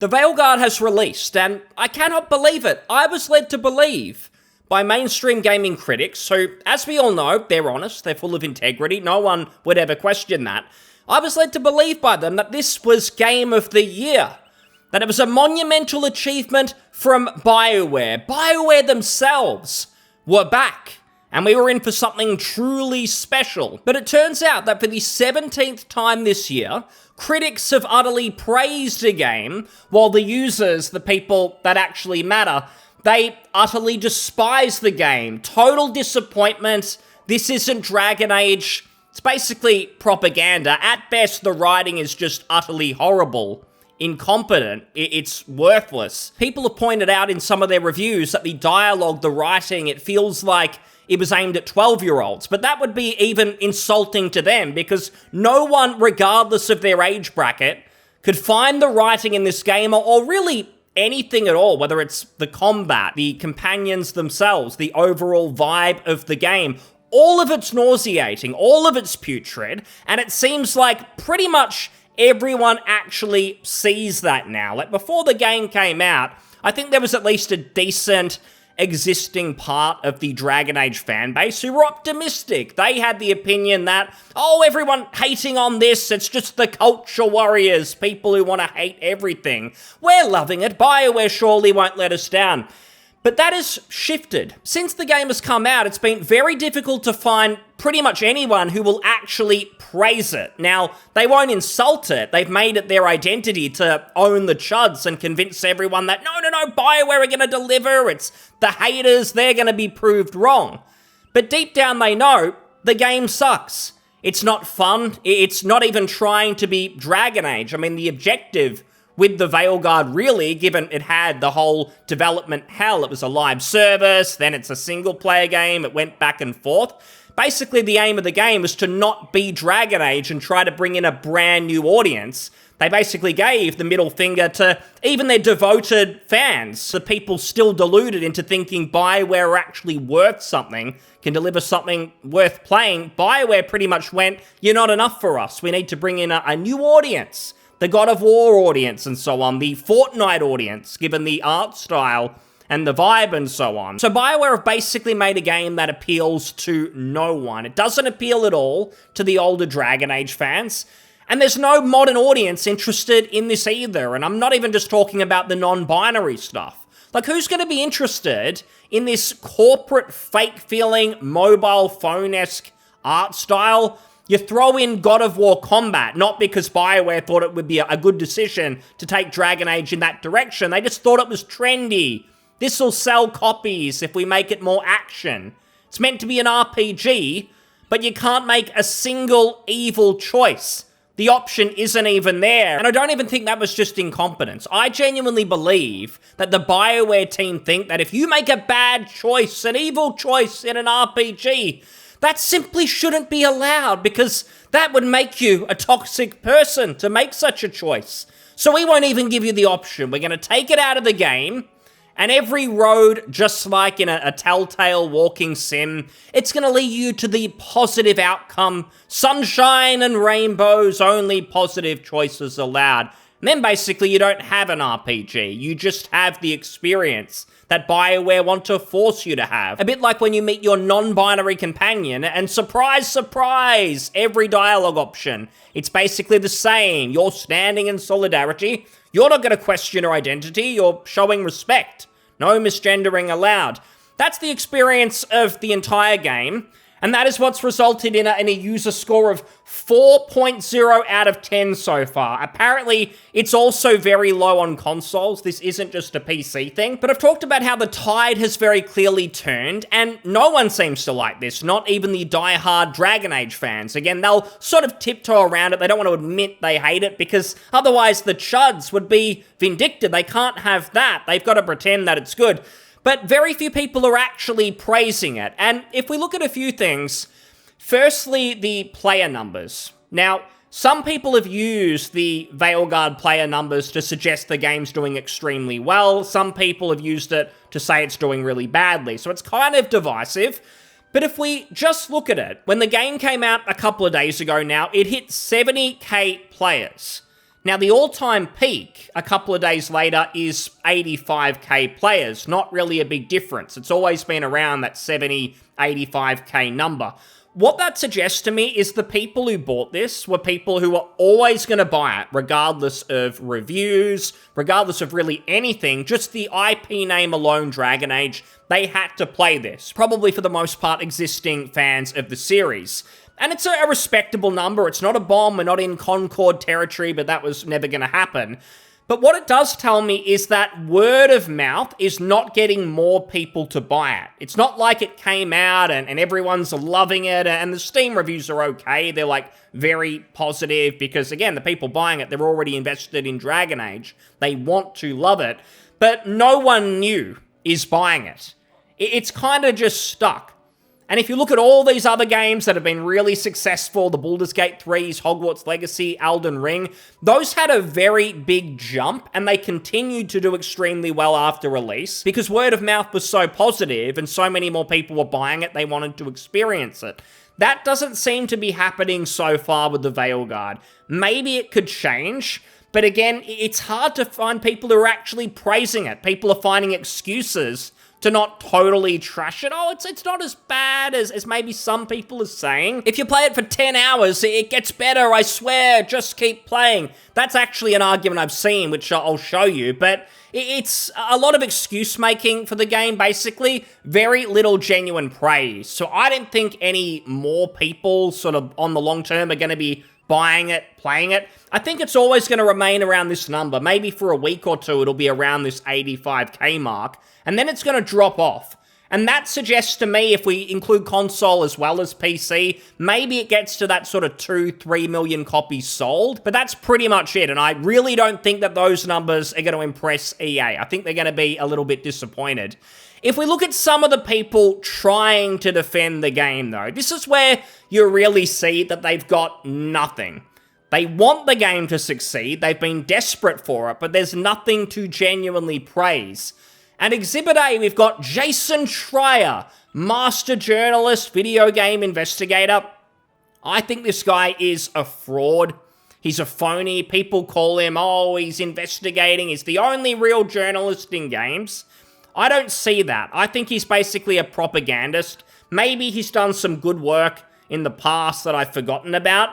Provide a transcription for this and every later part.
The Veilguard has released, and I cannot believe it. I was led to believe by mainstream gaming critics, who, as we all know, they're honest, they're full of integrity, no one would ever question that. I was led to believe by them that this was Game of the Year, that it was a monumental achievement from BioWare. BioWare themselves were back, and we were in for something truly special. But it turns out that for the 17th time this year, critics have utterly praised the game, while the users, the people that actually matter, they utterly despise the game. Total disappointment. This isn't Dragon Age. It's basically propaganda. At best, the writing is just utterly horrible, incompetent. It's worthless. People have pointed out in some of their reviews that the dialogue, the writing, it feels like it was aimed at 12-year-olds, but that would be even insulting to them, because no one, regardless of their age bracket, could find the writing in this game, or really anything at all, whether it's the combat, the companions themselves, the overall vibe of the game. All of it's nauseating, all of it's putrid, and it seems like pretty much everyone actually sees that now. Like, before the game came out, I think there was at least a decent existing part of the Dragon Age fanbase who were optimistic. They had the opinion that, oh, everyone hating on this, it's just the culture warriors, people who want to hate everything. We're loving it. BioWare surely won't let us down. But that has shifted. Since the game has come out, it's been very difficult to find pretty much anyone who will actually praise it. Now, they won't insult it. They've made it their identity to own the chuds and convince everyone that, no, BioWare are going to deliver. It's the haters, they're going to be proved wrong. But deep down they know the game sucks. It's not fun. It's not even trying to be Dragon Age. I mean, the objective with the Veilguard, really, given it had the whole development hell, it was a live service, then it's a single-player game, it went back and forth. Basically, the aim of the game was to not be Dragon Age and try to bring in a brand new audience. They basically gave the middle finger to even their devoted fans, the people still deluded into thinking BioWare are actually worth something, can deliver something worth playing. BioWare pretty much went, you're not enough for us, we need to bring in a new audience. The God of War audience and so on, the Fortnite audience, given the art style and the vibe and so on. So BioWare have basically made a game that appeals to no one. It doesn't appeal at all to the older Dragon Age fans, and there's no modern audience interested in this either, and I'm not even just talking about the non-binary stuff. Like, who's going to be interested in this corporate, fake-feeling, mobile phone-esque art style? You throw in God of War combat, not because BioWare thought it would be a good decision to take Dragon Age in that direction. They just thought it was trendy. This'll sell copies if we make it more action. It's meant to be an RPG, but you can't make a single evil choice. The option isn't even there. And I don't even think that was just incompetence. I genuinely believe that the BioWare team think that if you make a bad choice, an evil choice in an RPG, that simply shouldn't be allowed, because that would make you a toxic person to make such a choice. So we won't even give you the option. We're going to take it out of the game, and every road, just like in a Telltale walking sim, it's going to lead you to the positive outcome. Sunshine and rainbows, only positive choices allowed. And then basically you don't have an RPG. You just have the experience that BioWare want to force you to have. A bit like when you meet your non-binary companion and surprise, surprise, every dialogue option. It's basically the same. You're standing in solidarity. You're not going to question her identity. You're showing respect. No misgendering allowed. That's the experience of the entire game. And that is what's resulted in a user score of 4.0 out of 10 so far. Apparently, it's also very low on consoles. This isn't just a PC thing. But I've talked about how the tide has very clearly turned, and no one seems to like this, not even the die-hard Dragon Age fans. Again, they'll sort of tiptoe around it. They don't want to admit they hate it, because otherwise the chuds would be vindictive. They can't have that. They've got to pretend that it's good. But very few people are actually praising it. And if we look at a few things, firstly, the player numbers. Now, some people have used the Veilguard player numbers to suggest the game's doing extremely well. Some people have used it to say it's doing really badly. So it's kind of divisive. But if we just look at it, when the game came out a couple of days ago now, it hit 70k players. Now, the all-time peak a couple of days later is 85k players. Not really a big difference. It's always been around that 70, 85k number. What that suggests to me is the people who bought this were people who were always going to buy it, regardless of reviews, regardless of really anything, just the IP name alone, Dragon Age. They had to play this, probably for the most part existing fans of the series. And it's a respectable number. It's not a bomb. We're not in Concord territory, but that was never going to happen. But what it does tell me is that word of mouth is not getting more people to buy it. It's not like it came out and everyone's loving it and the Steam reviews are okay. They're like very positive because, again, the people buying it, they're already invested in Dragon Age. They want to love it. But no one new is buying it. It's kind of just stuck. And if you look at all these other games that have been really successful, the Baldur's Gate 3s, Hogwarts Legacy, Elden Ring, those had a very big jump and they continued to do extremely well after release because word of mouth was so positive and so many more people were buying it, they wanted to experience it. That doesn't seem to be happening so far with the Veilguard. Maybe it could change, but again, it's hard to find people who are actually praising it. People are finding excuses to not totally trash it. Oh, it's not as bad as maybe some people are saying. If you play it for 10 hours, it gets better, I swear, just keep playing. That's actually an argument I've seen, which I'll show you, but it's a lot of excuse making for the game, basically. Very little genuine praise. So I don't think any more people sort of on the long term are going to be buying it, playing it. I think it's always going to remain around this number. Maybe for a week or two, it'll be around this 85k mark, and then it's going to drop off. And that suggests to me, if we include console as well as PC, maybe it gets to that sort of 2-3 million copies sold, but that's pretty much it. And I really don't think that those numbers are going to impress EA. I think they're going to be a little bit disappointed. If we look at some of the people trying to defend the game, though, this is where you really see that they've got nothing. They want the game to succeed, they've been desperate for it, but there's nothing to genuinely praise. And Exhibit A, we've got Jason Schreier, master journalist, video game investigator. I think this guy is a fraud. He's a phony. People call him, oh, he's investigating. He's the only real journalist in games. I don't see that. I think he's basically a propagandist. Maybe he's done some good work in the past that I've forgotten about.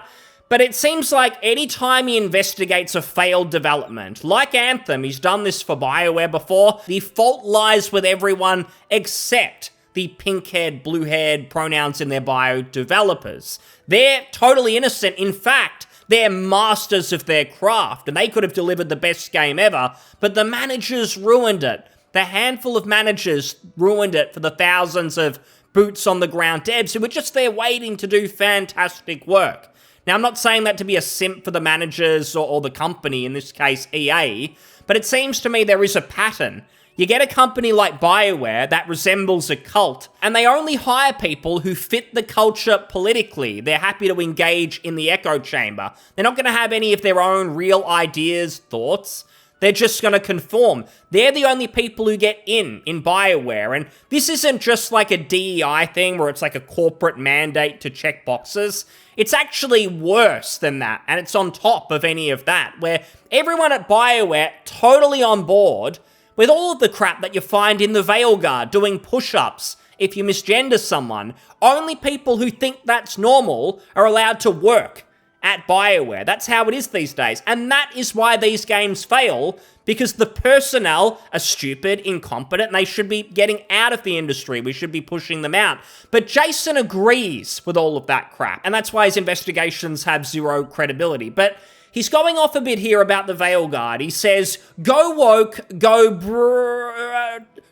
But it seems like any time he investigates a failed development, like Anthem, he's done this for BioWare before, the fault lies with everyone except the pink-haired, blue-haired pronouns in their bio developers. They're totally innocent. In fact, they're masters of their craft, and they could have delivered the best game ever, but the managers ruined it. The handful of managers ruined it for the thousands of boots-on-the-ground devs who were just there waiting to do fantastic work. Now, I'm not saying that to be a simp for the managers or the company, in this case EA, but it seems to me there is a pattern. You get a company like BioWare that resembles a cult, and they only hire people who fit the culture politically. They're happy to engage in the echo chamber. They're not going to have any of their own real ideas, thoughts. They're just going to conform. They're the only people who get in BioWare, and this isn't just like a DEI thing where it's like a corporate mandate to check boxes. It's actually worse than that, and it's on top of any of that, where everyone at BioWare totally on board with all of the crap that you find in the Veilguard, doing push-ups if you misgender someone. Only people who think that's normal are allowed to work at BioWare. That's how it is these days. And that is why these games fail, because the personnel are stupid, incompetent, and they should be getting out of the industry. We should be pushing them out. But Jason agrees with all of that crap, and that's why his investigations have zero credibility. But he's going off a bit here about the Veilguard. He says, go woke, go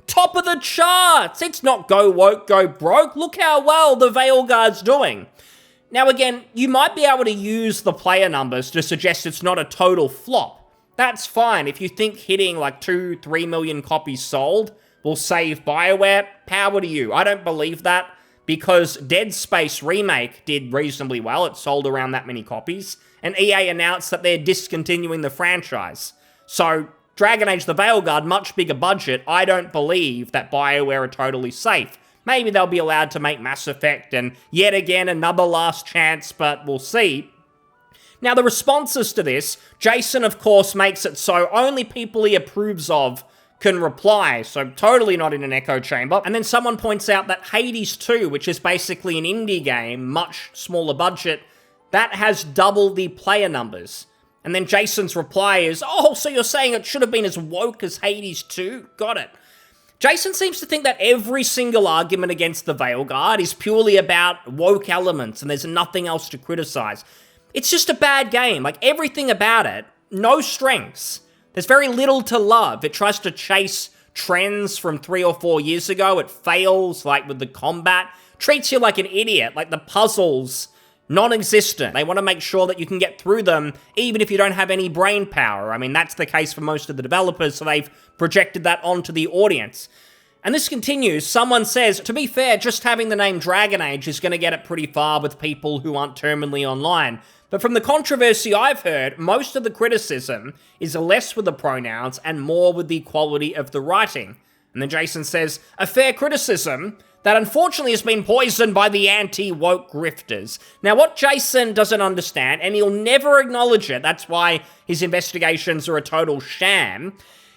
top of the charts. It's not go woke, go broke. Look how well the Veilguard's doing. Now again, you might be able to use the player numbers to suggest it's not a total flop. That's fine. If you think hitting like 2-3 million copies sold will save BioWare, power to you. I don't believe that, because Dead Space Remake did reasonably well. It sold around that many copies. And EA announced that they're discontinuing the franchise. So, Dragon Age the Veilguard, much bigger budget. I don't believe that BioWare are totally safe. Maybe they'll be allowed to make Mass Effect and yet again another last chance, but we'll see. Now, the responses to this, Jason, of course, makes it so only people he approves of can reply, so totally not in an echo chamber. And then someone points out that Hades 2, which is basically an indie game, much smaller budget, that has double the player numbers. And then Jason's reply is, oh, so you're saying it should have been as woke as Hades 2? Got it. Jason seems to think that every single argument against the Veilguard is purely about woke elements and there's nothing else to criticize. It's just a bad game. Like, everything about it, no strengths. There's very little to love. It tries to chase trends from 3 or 4 years ago. It fails, like with the combat. Treats you like an idiot, like the puzzles, non-existent. They want to make sure that you can get through them even if you don't have any brain power. I mean, that's the case for most of the developers, so they've projected that onto the audience. And this continues. Someone says, to be fair, just having the name Dragon Age is going to get it pretty far with people who aren't terminally online. But from the controversy I've heard, most of the criticism is less with the pronouns and more with the quality of the writing. And then Jason says, a fair criticism that unfortunately has been poisoned by the anti-woke grifters. Now, what Jason doesn't understand, and he'll never acknowledge it, that's why his investigations are a total sham,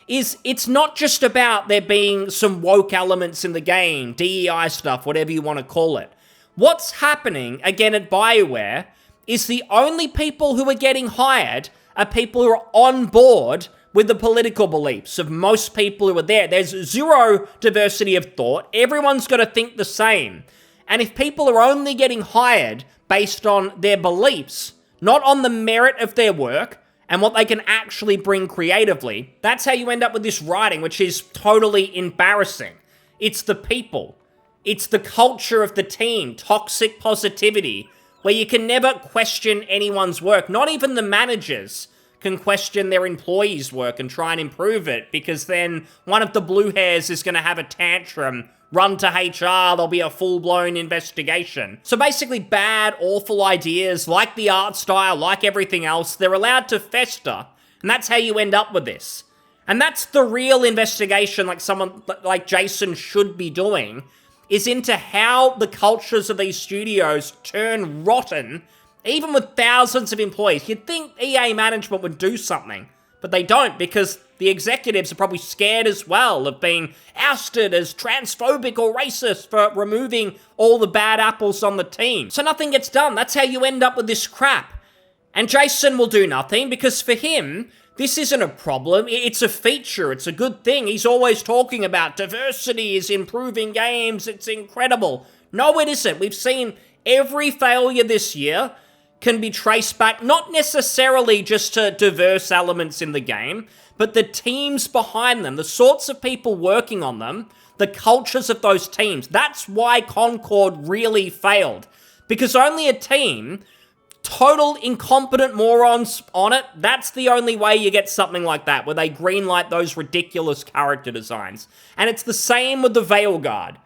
is it's not just about there being some woke elements in the game, DEI stuff, whatever you want to call it. What's happening, again at BioWare, is the only people who are getting hired are people who are on board with the political beliefs of most people who are there. There's zero diversity of thought. Everyone's got to think the same. And if people are only getting hired based on their beliefs, not on the merit of their work and what they can actually bring creatively, that's how you end up with this writing, which is totally embarrassing. It's the people. It's the culture of the team, toxic positivity, where you can never question anyone's work. Not even the managers can question their employees' work and try and improve it, because then one of the blue hairs is going to have a tantrum, run to HR, there'll be a full-blown investigation. So basically bad, awful ideas, like the art style, like everything else, they're allowed to fester, and that's how you end up with this. And that's the real investigation like someone like Jason should be doing, is into how the cultures of these studios turn rotten, even with thousands of employees. You'd think EA management would do something, but they don't, because the executives are probably scared as well of being ousted as transphobic or racist for removing all the bad apples on the team. So nothing gets done. That's how you end up with this crap. And Jason will do nothing, because for him, this isn't a problem, it's a feature, it's a good thing. He's always talking about diversity is improving games, it's incredible. No, it isn't. We've seen every failure this year can be traced back, not necessarily just to diverse elements in the game, but the teams behind them, the sorts of people working on them, the cultures of those teams. That's why Concord really failed. Because only a team, total incompetent morons on it, that's the only way you get something like that, where they greenlight those ridiculous character designs. And it's the same with the Veilguard.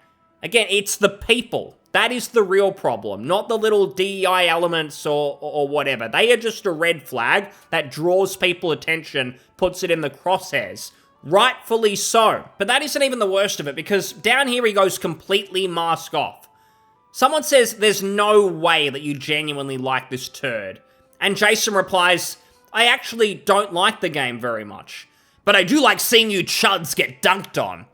Again, it's the people. That is the real problem, not the little DEI elements or whatever. They are just a red flag that draws people attention, puts it in the crosshairs. Rightfully so. But that isn't even the worst of it, because down here he goes completely mask off. Someone says there's no way that you genuinely like this turd. And Jason replies, I actually don't like the game very much, but I do like seeing you chuds get dunked on.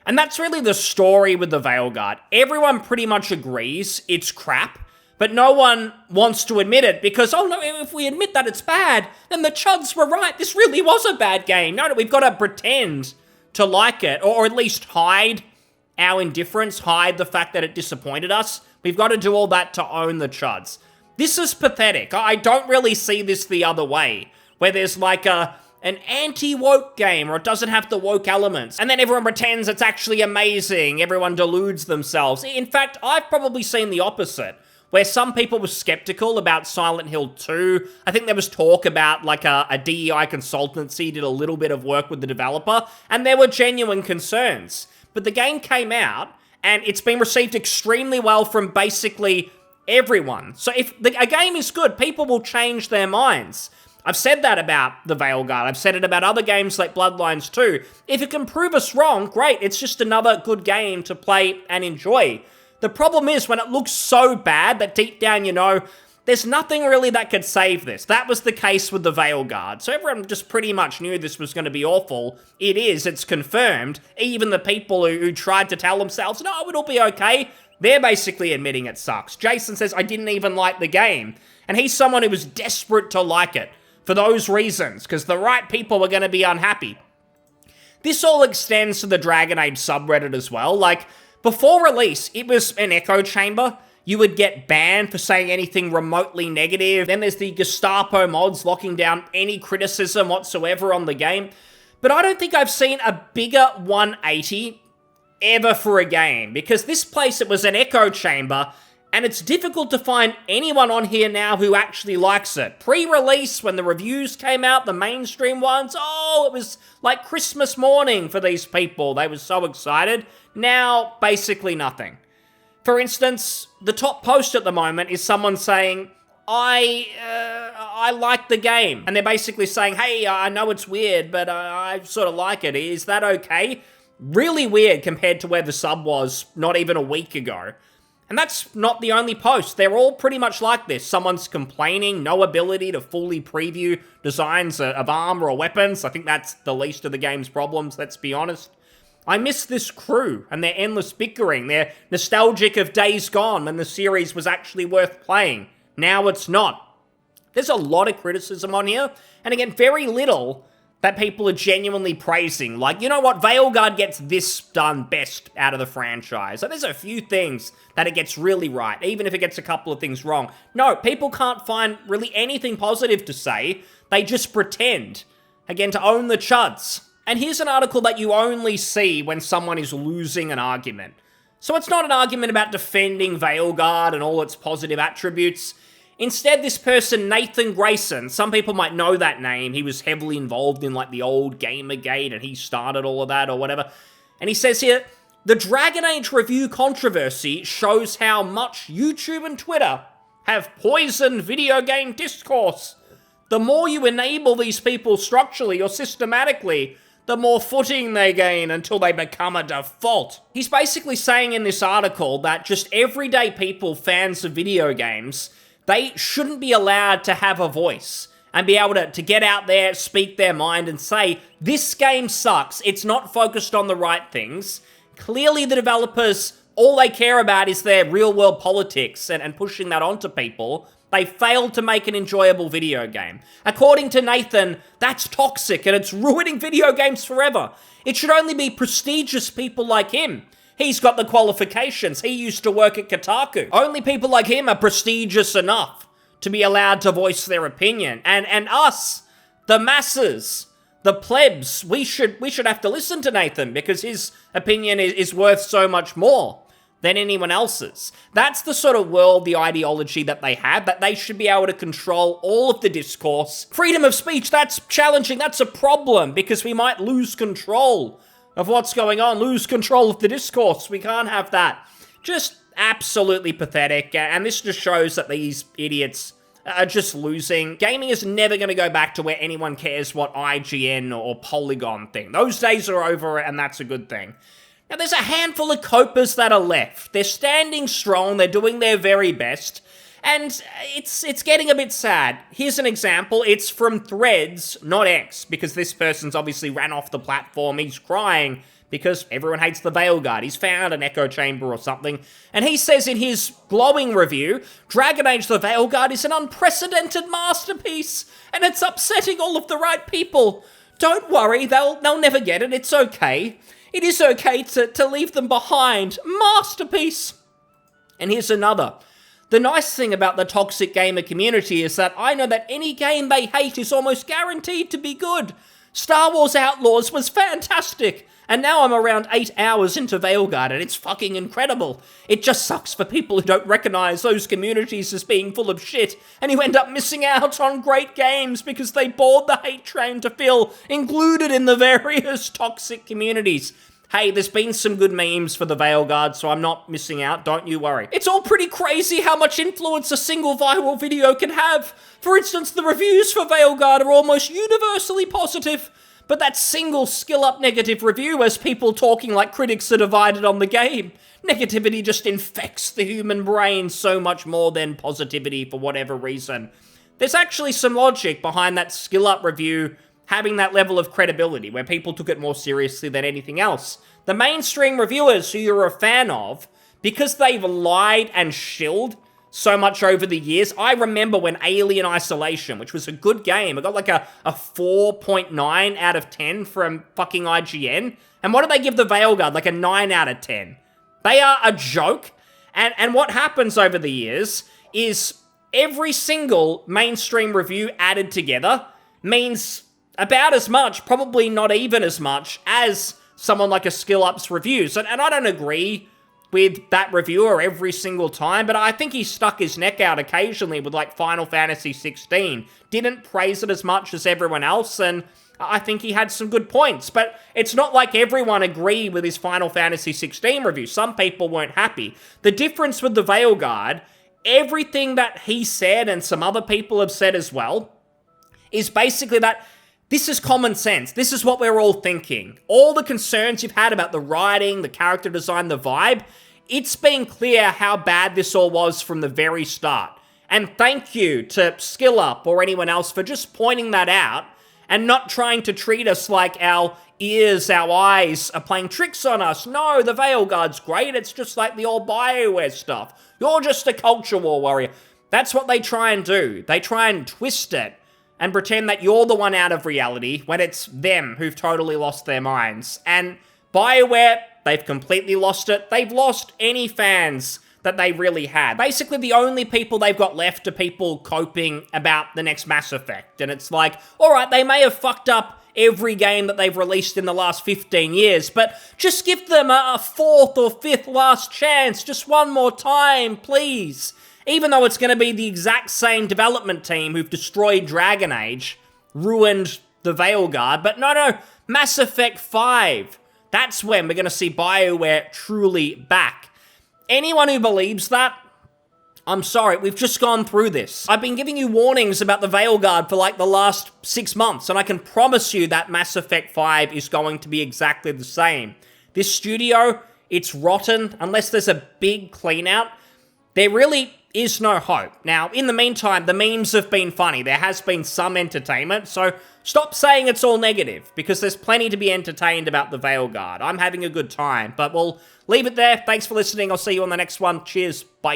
And that's really the story with the Veilguard. Everyone pretty much agrees it's crap, but no one wants to admit it because, oh no, if we admit that it's bad, then the chuds were right. This really was a bad game. No, we've got to pretend to like it, or at least hide our indifference, hide the fact that it disappointed us. We've got to do all that to own the chuds. This is pathetic. I don't really see this the other way, where there's like an anti-woke game, or it doesn't have the woke elements, and then everyone pretends it's actually amazing. Everyone deludes themselves. In fact, I've probably seen the opposite, where some people were skeptical about Silent Hill 2. I think there was talk about like a DEI consultancy did a little bit of work with the developer, and there were genuine concerns. But the game came out, and it's been received extremely well from basically everyone. So if a game is good, people will change their minds. I've said that about the Veilguard. I've said it about other games like Bloodlines 2. If it can prove us wrong, great. It's just another good game to play and enjoy. The problem is when it looks so bad that deep down you know, There's nothing really that could save this. That was the case with the Veilguard. So everyone just pretty much knew this was going to be awful. It is, it's confirmed. Even the people who tried to tell themselves, no, it'll be okay, they're basically admitting it sucks. Jason says, I didn't even like the game. And he's someone who was desperate to like it for those reasons, because the right people were going to be unhappy. This all extends to the Dragon Age subreddit as well. Like, before release, it was an echo chamber. You would get banned for saying anything remotely negative. Then there's the Gestapo mods locking down any criticism whatsoever on the game. But I don't think I've seen a bigger 180 ever for a game, because this place, it was an echo chamber, and it's difficult to find anyone on here now who actually likes it. Pre-release, when the reviews came out, the mainstream ones, oh, it was like Christmas morning for these people. They were so excited. Now, basically nothing. For instance, the top post at the moment is someone saying, I like the game. And they're basically saying, hey, I know it's weird, but I sort of like it. Is that okay? Really weird compared to where the sub was not even a week ago. And that's not the only post. They're all pretty much like this. Someone's complaining, no ability to fully preview designs of armor or weapons. I think that's the least of the game's problems, let's be honest. I miss this crew and their endless bickering. They're nostalgic of days gone when the series was actually worth playing. Now it's not. There's a lot of criticism on here, and again, very little that people are genuinely praising. Like, you know what, Veilguard gets this done best out of the franchise. So there's a few things that it gets really right, even if it gets a couple of things wrong. No, people can't find really anything positive to say. They just pretend, again, to own the chuds. And here's an article that you only see when someone is losing an argument. So it's not an argument about defending Veilguard and all its positive attributes. Instead, this person, Nathan Grayson, some people might know that name. He was heavily involved in like the old Gamergate and he started all of that or whatever. And he says here, the Dragon Age review controversy shows how much YouTube and Twitter have poisoned video game discourse. The more you enable these people structurally or systematically, the more footing they gain until they become a default. He's basically saying in this article that just everyday people, fans of video games, they shouldn't be allowed to have a voice and be able to get out there, speak their mind and say, this game sucks, it's not focused on the right things. Clearly the developers, all they care about is their real-world politics and pushing that onto people. They failed to make an enjoyable video game. According to Nathan, that's toxic and it's ruining video games forever. It should only be prestigious people like him. He's got the qualifications. He used to work at Kotaku. Only people like him are prestigious enough to be allowed to voice their opinion. And us, the masses, the plebs, we should have to listen to Nathan because his opinion is worth so much more than anyone else's. That's the sort of world, the ideology that they have, that they should be able to control all of the discourse. Freedom of speech, that's challenging, that's a problem, because we might lose control of what's going on, lose control of the discourse. We can't have that. Just absolutely pathetic, and this just shows that these idiots are just losing. Gaming is never going to go back to where anyone cares what IGN or Polygon think. Those days are over, and that's a good thing. Now, there's a handful of copers that are left. They're standing strong, they're doing their very best, and it's getting a bit sad. Here's an example. It's from Threads, not X, because this person's obviously ran off the platform. He's crying because everyone hates the Veilguard. He's found an echo chamber or something, and he says in his glowing review, Dragon Age the Veilguard is an unprecedented masterpiece, and it's upsetting all of the right people. Don't worry, they'll never get it, it's okay. It is okay to leave them behind. Masterpiece! And here's another. The nice thing about the toxic gamer community is that I know that any game they hate is almost guaranteed to be good. Star Wars Outlaws was fantastic, and now I'm around 8 hours into Veilguard, and it's fucking incredible. It just sucks for people who don't recognize those communities as being full of shit, and who end up missing out on great games because they board the hate train to feel included in the various toxic communities. Hey, there's been some good memes for the Veilguard, so I'm not missing out, don't you worry. It's all pretty crazy how much influence a single viral video can have. For instance, the reviews for Veilguard are almost universally positive, But that single skill-up negative review has people talking like critics are divided on the game. Negativity just infects the human brain so much more than positivity for whatever reason. There's actually some logic behind that skill-up review having that level of credibility, where people took it more seriously than anything else. The mainstream reviewers who you're a fan of, because they've lied and shilled so much over the years. I remember when Alien Isolation, which was a good game, it got like a 4.9 out of 10 from fucking IGN. And what did they give the Veilguard? Like a 9 out of 10. They are a joke. And what happens over the years is every single mainstream review added together means about as much, probably not even as much, as someone like a Skill Up's reviews. And I don't agree with that reviewer every single time, but I think he stuck his neck out occasionally with like Final Fantasy 16. Didn't praise it as much as everyone else, and I think he had some good points. But it's not like everyone agreed with his Final Fantasy 16 review. Some people weren't happy. The difference with the Veilguard, everything that he said and some other people have said as well, is basically that this is common sense. This is what we're all thinking. All the concerns you've had about the writing, the character design, the vibe, it's been clear how bad this all was from the very start. And thank you to Skill Up or anyone else for just pointing that out and not trying to treat us like our ears, our eyes are playing tricks on us. No, the Veilguard's great. It's just like the old BioWare stuff. You're just a culture war warrior. That's what they try and do. They try and twist it and pretend that you're the one out of reality when it's them who've totally lost their minds. And BioWare, they've completely lost it. They've lost any fans that they really had. Basically, the only people they've got left are people coping about the next Mass Effect. And it's like, alright, they may have fucked up every game that they've released in the last 15 years, but just give them a fourth or fifth last chance, just one more time, please. Even though it's going to be the exact same development team who've destroyed Dragon Age, ruined the Veilguard, but no, Mass Effect 5. That's when we're going to see BioWare truly back. Anyone who believes that, I'm sorry, we've just gone through this. I've been giving you warnings about the Veilguard for like the last 6 months, and I can promise you that Mass Effect 5 is going to be exactly the same. This studio, it's rotten. Unless there's a big clean out, there really is no hope. Now, in the meantime, the memes have been funny. There has been some entertainment, so stop saying it's all negative, because there's plenty to be entertained about the Veilguard. I'm having a good time, but we'll leave it there. Thanks for listening. I'll see you on the next one. Cheers. Bye.